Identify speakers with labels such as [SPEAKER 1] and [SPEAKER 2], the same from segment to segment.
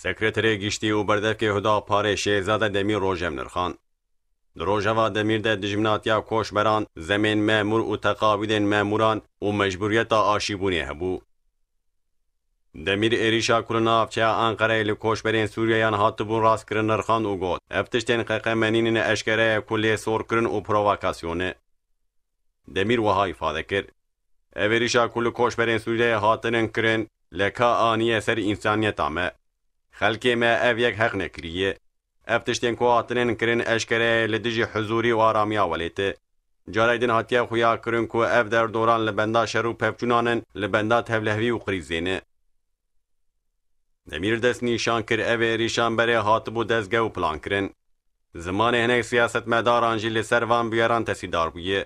[SPEAKER 1] سکرتری گشتی و بردفک هدا پاره شهزاده دمیر روژم نرخان. در روژاوا دمیر ده دجمناتیا کوشبران زمین مامور و تقابیدن ماموران و مجبوریت آشیبونی هبو. دمیر ایریشا کلناف چه آنقره لکوشبرین سوریان هاتبون راست کرن نرخان و گود. افتشتن قمنین اشکره کلی سور کرن و پروواکاسیونه. دمیر وهای ifade کر. ایریشا کل کوشبرین سوریه هاتنن کرن لکا آنیه سر انسانیت آمه. خلکی ما او یک حق نکریه. افتشتن کو هاتنن کرن اشکره لدجی حضوری و آرامیا ولیته. جارایدن هاتیا خویا کرن کو اف در دوران لبندا شرو پفچونانن لبندا تبلهوی و قریزینه. دمیر دست نیشان کر او ایریشان بره هاتبو دستگه و پلان کرن. زمان هنک سیاست مداران جیل سروان بیاران تسیدار بویه.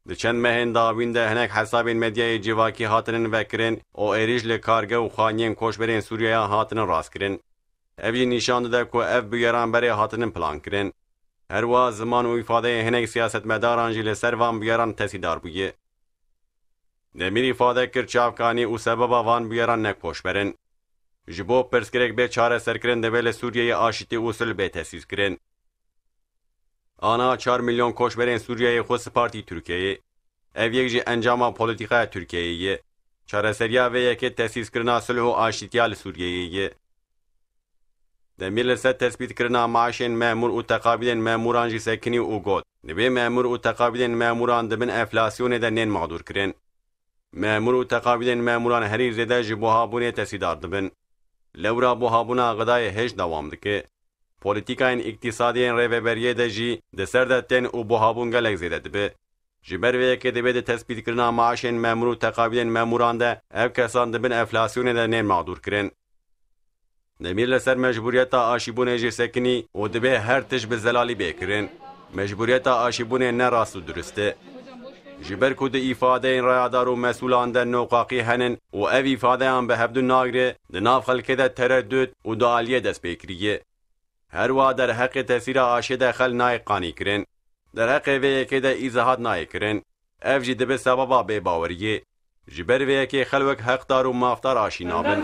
[SPEAKER 1] ده چند مهن داوین ده هنک حسابین مدیای جواکی هاتنن وکرن او ایریش لکارگه و خانین کوشبرین سوریه هاتنن راست کرن. اوی نشان ده که اف بیاران بره هاتنن پلان کرن. هر وا زمان و ifade هنک سیاست مداران جیل سروان بیاران تسیدار بویه. دمیر ifade کر چاوکانی و سببا وان بیاران نک کوشبرن. جبو پرسکرک به چاره سرکرن دبل سوریه آشتی اصول به تأسیس کرن. آنا 4 میلیون کوشبرین سوریه خود سپارتی ترکیه. او یک جی انجام پولیتیکای ترکیه. چاره سریا و یک تأسیس کرنا صلح و آشتیال سوریه. دمیر لسد تثبیت کرنا معاشین مامور و تقابیدن ماموران جی سکنی و گود. نبی مامور و تقابیدن ماموران دبن افلاسیون دنین مقدور کرن. مامور و تقابیدن ماموران هری زده جبوها بونه تسیدار دبن. لورا بوهابونا غدای هش دوام دکه. پولیتیکاین اقتصادیین ریوبریه ده جی ده سردتین و بوهابون گلک زیده دبه. جبر وی که دبه ده تثبیت کرنا معاشین مامور و تقابیدن ماموران ده او کسان دبن افلاسیون ده نین مقدور کرن. دمیر لسر مجبوریتا آشیبون جی سکنی و دبه هر تش به زلالی بکرن. مجبوریتا آشیبون نه راست و درسته. جبر کود ifade رایدار و مسئولان ده نوقاقی هنن و او ifade هم به هبدو ناگره ده ناف خلکه ده تردد و دالیه دست بکریه. هر وا در حق تاثیر آشه ده خل نای قانی کرن. در حق وی که ده ایزهاد نای کرن. اف جی ده به سببا به باوریه. جبر وی که خلوک حق دار و مافتار آشی نابن.